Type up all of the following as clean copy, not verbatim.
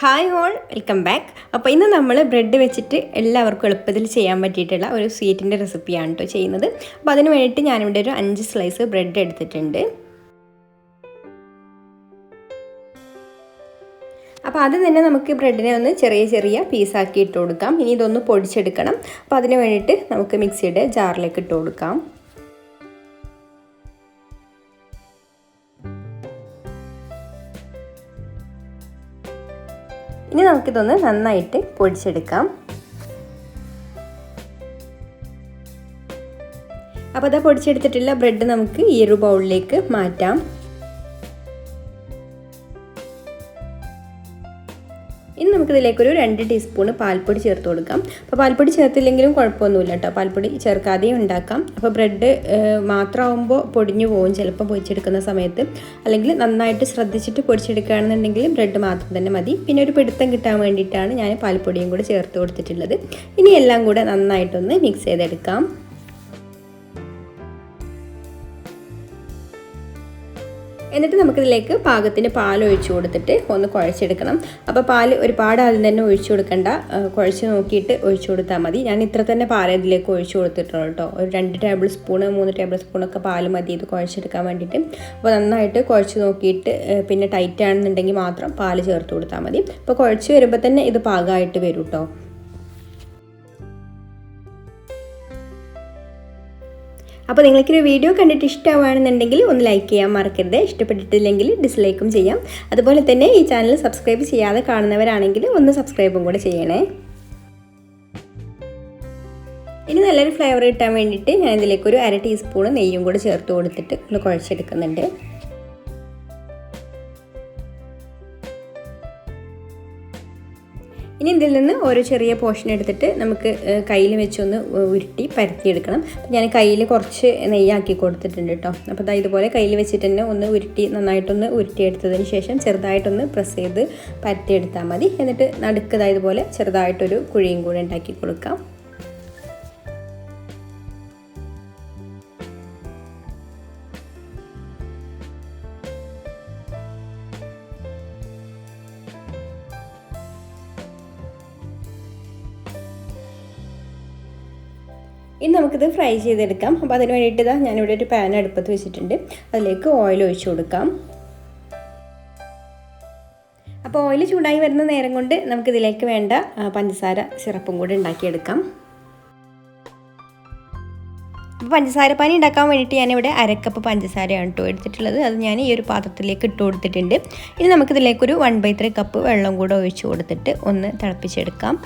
Hi all, welcome back. അപ്പോൾ ഇന്ന് നമ്മൾ ബ്രെഡ് വെച്ചിട്ട് എല്ലാവർക്കും എളുപ്പത്തിൽ ചെയ്യാൻ പറ്റിയിട്ടുള്ള ഒരു സ്വീറ്റിൻ്റെ റെസിപ്പിയാണ് കേട്ടോ ചെയ്യുന്നത്. അപ്പോൾ അതിന് വേണ്ടിയിട്ട് ഞാനിവിടെ ഒരു 5 സ്ലൈസ് ബ്രെഡ് എടുത്തിട്ടുണ്ട്. അപ്പോൾ ആദ്യം തന്നെ നമുക്ക് ബ്രെഡിനെ ഒന്ന് ചെറിയ ചെറിയ പീസാക്കി ഇട്ട് കൊടുക്കാം. ഇനി ഇതൊന്ന് പൊടിച്ചെടുക്കണം. അപ്പോൾ അതിന് വേണ്ടിയിട്ട് നമുക്ക് മിക്സിയുടെ ജാറിലേക്ക് ഇട്ട് കൊടുക്കാം. ഇനി നമുക്കിതൊന്ന് നന്നായിട്ട് പൊടിച്ചെടുക്കാം. അപ്പോൾ അത് പൊടിച്ചെടുത്തിട്ടുള്ള ബ്രെഡ് നമുക്ക് ഈ ഒരു ബൗളിലേക്ക് മാറ്റാം. ഇനി നമുക്കിതിലേക്കൊരു 2 ടീസ്പൂൺ പാൽപ്പൊടി ചേർത്ത് കൊടുക്കാം. അപ്പോൾ പാൽപ്പൊടി ചേർത്തില്ലെങ്കിലും കുഴപ്പമൊന്നുമില്ല കേട്ടോ, പാൽപ്പൊടി ചേർക്കാതെയും ഉണ്ടാക്കാം. അപ്പോൾ ബ്രെഡ് മാത്രമാകുമ്പോൾ പൊടിഞ്ഞു പോകും ചിലപ്പോൾ പൊടിച്ചെടുക്കുന്ന സമയത്ത്. അല്ലെങ്കിൽ നന്നായിട്ട് ശ്രദ്ധിച്ചിട്ട് പൊടിച്ചെടുക്കുകയാണെന്നുണ്ടെങ്കിൽ ബ്രെഡ് മാത്രം തന്നെ മതി. പിന്നെ ഒരു പിടുത്തം കിട്ടാൻ വേണ്ടിയിട്ടാണ് ഞാൻ പാൽപ്പൊടിയും കൂടെ ചേർത്ത് കൊടുത്തിട്ടുള്ളത്. ഇനി എല്ലാം കൂടെ നന്നായിട്ടൊന്ന് മിക്സ് ചെയ്തെടുക്കാം. എന്നിട്ട് നമുക്കിതിലേക്ക് പാകത്തിന് പാൽ ഒഴിച്ചു കൊടുത്തിട്ട് ഒന്ന് കുഴച്ചെടുക്കണം. അപ്പോൾ പാൽ ഒരുപാട് ആദ്യം തന്നെ ഒഴിച്ചു കൊടുക്കണ്ട, കുഴച്ച് നോക്കിയിട്ട് ഒഴിച്ചു കൊടുത്താൽ മതി. ഞാൻ ഇത്ര തന്നെ പാൽ ഇതിലേക്ക് ഒഴിച്ചു കൊടുത്തിട്ടുള്ളൂ കേട്ടോ. ഒരു 2 ടേബിൾ സ്പൂൺ 3 ടേബിൾ സ്പൂണൊക്കെ പാൽ മതി ഇത് കുഴച്ചെടുക്കാൻ വേണ്ടിയിട്ട്. അപ്പോൾ നന്നായിട്ട് കുഴച്ച് നോക്കിയിട്ട് പിന്നെ ടൈറ്റ് ആണെന്നുണ്ടെങ്കിൽ മാത്രം പാൽ ചേർത്ത് കൊടുത്താൽ മതി. അപ്പോൾ കുഴച്ച് വരുമ്പോൾ തന്നെ ഇത് പാകമായിട്ട് വരും കേട്ടോ. അപ്പോൾ നിങ്ങൾക്കൊരു വീഡിയോ കണ്ടിട്ട് ഇഷ്ടമാണെന്നുണ്ടെങ്കിൽ ഒന്ന് ലൈക്ക് ചെയ്യാൻ മറക്കരുത്. ഇഷ്ടപ്പെട്ടിട്ടില്ലെങ്കിൽ ഡിസ്ലൈക്കും ചെയ്യാം. അതുപോലെ തന്നെ ഈ ചാനൽ സബ്സ്ക്രൈബ് ചെയ്യാതെ കാണുന്നവരാണെങ്കിൽ ഒന്ന് സബ്സ്ക്രൈബും കൂടെ ചെയ്യണേ. ഇനി നല്ലൊരു ഫ്ലേവർ കിട്ടാൻ വേണ്ടിയിട്ട് ഞാൻ ഇതിലേക്കൊരു 1/2 ടീസ്പൂൺ നെയ്യും കൂടെ ചേർത്ത് കൊടുത്തിട്ട് ഒന്ന് കുഴച്ചെടുക്കുന്നുണ്ട്. ഇനി ഇതിൽ നിന്ന് ഓരോ ചെറിയ പോർഷൻ എടുത്തിട്ട് നമുക്ക് കയ്യിൽ വെച്ചൊന്ന് ഉരുട്ടി പരത്തിയെടുക്കണം. ഞാൻ കയ്യിൽ കുറച്ച് നെയ്യാക്കി കൊടുത്തിട്ടുണ്ട് കേട്ടോ. അപ്പോൾ അതാ ഇതുപോലെ കയ്യിൽ വെച്ചിട്ട് തന്നെ ഒന്ന് ഉരുട്ടി നന്നായിട്ടൊന്ന് ഉരുട്ടിയെടുത്തതിന് ശേഷം ചെറുതായിട്ടൊന്ന് പ്രസ് ചെയ്ത് പരത്തിയെടുത്താൽ മതി. എന്നിട്ട് നടുക്കതാ ഇതുപോലെ ചെറുതായിട്ടൊരു കുഴിയും കൂടെ ഉണ്ടാക്കി കൊടുക്കാം. ഇനി നമുക്കിത് ഫ്രൈ ചെയ്തെടുക്കാം. അപ്പോൾ അതിന് വേണ്ടിയിട്ട് ഇതാ ഞാനിവിടെ ഒരു പാൻ അടുപ്പത്ത് വെച്ചിട്ടുണ്ട്. അതിലേക്ക് ഓയിൽ ഒഴിച്ചു കൊടുക്കാം. അപ്പോൾ ഓയിൽ ചൂടായി വരുന്ന നേരം കൊണ്ട് നമുക്കിതിലേക്ക് വേണ്ട പഞ്ചസാര സിറപ്പും കൂടി ഉണ്ടാക്കിയെടുക്കാം. അപ്പോൾ പഞ്ചസാര പാനി ഉണ്ടാക്കാൻ വേണ്ടിയിട്ട് ഞാനിവിടെ 1/2 കപ്പ് പഞ്ചസാരയാണ് കേട്ടോ എടുത്തിട്ടുള്ളത്. അത് ഞാൻ ഈ ഒരു പാത്രത്തിലേക്ക് ഇട്ട് കൊടുത്തിട്ടുണ്ട്. ഇനി നമുക്കിതിലേക്കൊരു 1/3 കപ്പ് വെള്ളം കൂടെ ഒഴിച്ചു കൊടുത്തിട്ട് ഒന്ന് തിളപ്പിച്ചെടുക്കാം.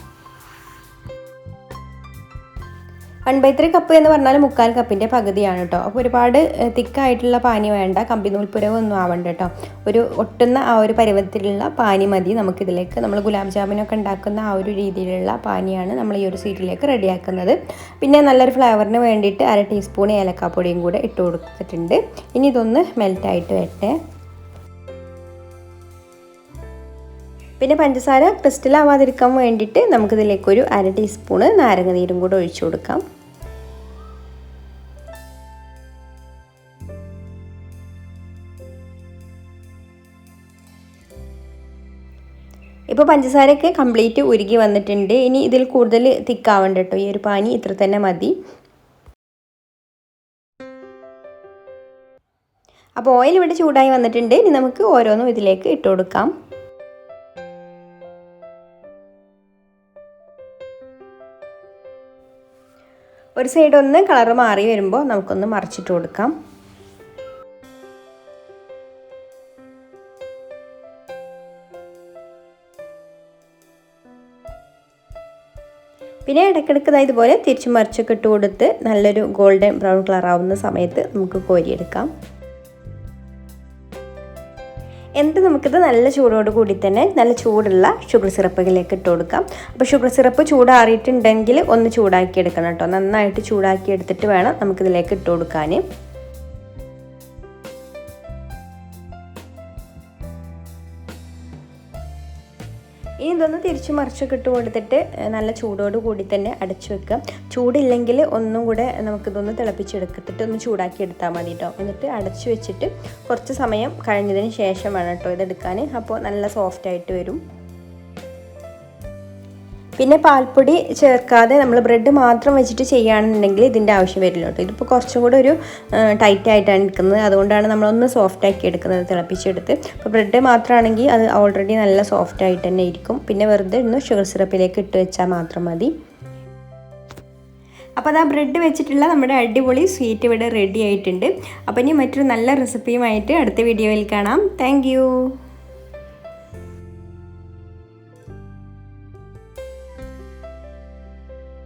1/3 കപ്പ് എന്ന് പറഞ്ഞാൽ 1/4 കപ്പിൻ്റെ പകുതിയാണ് കേട്ടോ. അപ്പോൾ ഒരുപാട് തിക്കായിട്ടുള്ള പാനി വേണ്ട, കമ്പി നൂൽപ്പുരവൊന്നും ആവണ്ട കേട്ടോ. ഒരു ഒട്ടുന്ന ആ ഒരു പരുവത്തിലുള്ള പാനി മതി നമുക്കിതിലേക്ക്. നമ്മൾ ഗുലാബ്ജാമുനൊക്കെ ഉണ്ടാക്കുന്ന ആ ഒരു രീതിയിലുള്ള പാനിയാണ് നമ്മൾ ഈ ഒരു സ്വീറ്റിലേക്ക് റെഡിയാക്കുന്നത്. പിന്നെ നല്ലൊരു ഫ്ലേവറിന് വേണ്ടിയിട്ട് 1/2 ടീസ്പൂൺ ഏലക്കാപ്പൊടിയും കൂടെ ഇട്ട് കൊടുത്തിട്ടുണ്ട്. ഇനി ഇതൊന്ന് മെൽറ്റായിട്ട് വരട്ടെ. പിന്നെ പഞ്ചസാര ക്രിസ്റ്റലാവാതിരിക്കാൻ വേണ്ടിയിട്ട് നമുക്കിതിലേക്കൊരു 1/2 ടീസ്പൂൺ നാരങ്ങ നീരും കൂടെ ഒഴിച്ചു കൊടുക്കാം. ഇപ്പോൾ പഞ്ചസാരയൊക്കെ കംപ്ലീറ്റ് ഉരുകി വന്നിട്ടുണ്ട്. ഇനി ഇതിൽ കൂടുതൽ തിക്കാവണ്ട കേട്ടോ. ഈ ഒരു പാനി ഇത്ര തന്നെ മതി. അപ്പോൾ ഓയിൽ ഇവിടെ ചൂടായി വന്നിട്ടുണ്ട്. ഇനി നമുക്ക് ഓരോന്നും ഇതിലേക്ക് ഇട്ട് കൊടുക്കാം. ഒരു സൈഡ് ഒന്ന് കളർ മാറി വരുമ്പോൾ നമുക്കൊന്ന് മറിച്ചിട്ട് കൊടുക്കാം. പിന്നെ ഇടയ്ക്കിടയ്ക്ക് ഇതുപോലെ തിരിച്ചു മറിച്ചൊക്കെ ഇട്ട് കൊടുത്ത് നല്ലൊരു ഗോൾഡൻ ബ്രൗൺ കളർ ആവുന്ന സമയത്ത് നമുക്ക് കോരിയെടുക്കാം. എന്നിട്ട് നമുക്കിത് നല്ല ചൂടോട് കൂടി തന്നെ നല്ല ചൂടുള്ള ഷുഗർ സിറപ്പിലേക്ക് ഇട്ട് കൊടുക്കാം. അപ്പോൾ ഷുഗർ സിറപ്പ് ചൂടാറിയിട്ടുണ്ടെങ്കിൽ ഒന്ന് ചൂടാക്കി എടുക്കണം കേട്ടോ. നന്നായിട്ട് ചൂടാക്കി എടുത്തിട്ട് വേണം നമുക്കിതിലേക്ക് ഇട്ട് കൊടുക്കാൻ. ഇനി ഇതൊന്ന് തിരിച്ചു മറിച്ചൊക്കെ ഇട്ട് കൊടുത്തിട്ട് നല്ല ചൂടോട് കൂടി തന്നെ അടച്ചു വെക്കുക. ചൂടില്ലെങ്കിൽ ഒന്നും കൂടെ നമുക്കിതൊന്ന് തിളപ്പിച്ചെടുത്തിട്ട് ഒന്ന് ചൂടാക്കി എടുത്താൽ മതി കേട്ടോ. എന്നിട്ട് അടച്ചു വെച്ചിട്ട് കുറച്ച് സമയം കഴിഞ്ഞതിന് ശേഷം വേണം കേട്ടോ ഇതെടുക്കാൻ. അപ്പോൾ നല്ല സോഫ്റ്റായിട്ട് വരും. പിന്നെ പാൽപ്പൊടി ചേർക്കാതെ നമ്മൾ ബ്രെഡ് മാത്രം വെച്ചിട്ട് ചെയ്യുകയാണെന്നുണ്ടെങ്കിൽ ഇതിൻ്റെ ആവശ്യം വരില്ല കേട്ടോ. ഇതിപ്പോൾ കുറച്ചും കൂടെ ഒരു ടൈറ്റായിട്ടാണ് എടുക്കുന്നത്, അതുകൊണ്ടാണ് നമ്മളൊന്ന് സോഫ്റ്റാക്കി എടുക്കുന്നത് തിളപ്പിച്ചെടുത്ത്. അപ്പോൾ ബ്രെഡ് മാത്രമാണെങ്കിൽ അത് ഓൾറെഡി നല്ല സോഫ്റ്റായിട്ട് തന്നെ ഇരിക്കും. പിന്നെ വെറുതെ ഒന്ന് ഷുഗർ സിറപ്പിലേക്ക് ഇട്ട് വെച്ചാൽ മാത്രം മതി. അപ്പോൾ അത് ആ ബ്രെഡ് വെച്ചിട്ടുള്ള നമ്മുടെ അടിപൊളി സ്വീറ്റ് ഇവിടെ റെഡി ആയിട്ടുണ്ട്. അപ്പോൾ ഇനി മറ്റൊരു നല്ല റെസിപ്പിയുമായിട്ട് അടുത്ത വീഡിയോയിൽ കാണാം. താങ്ക്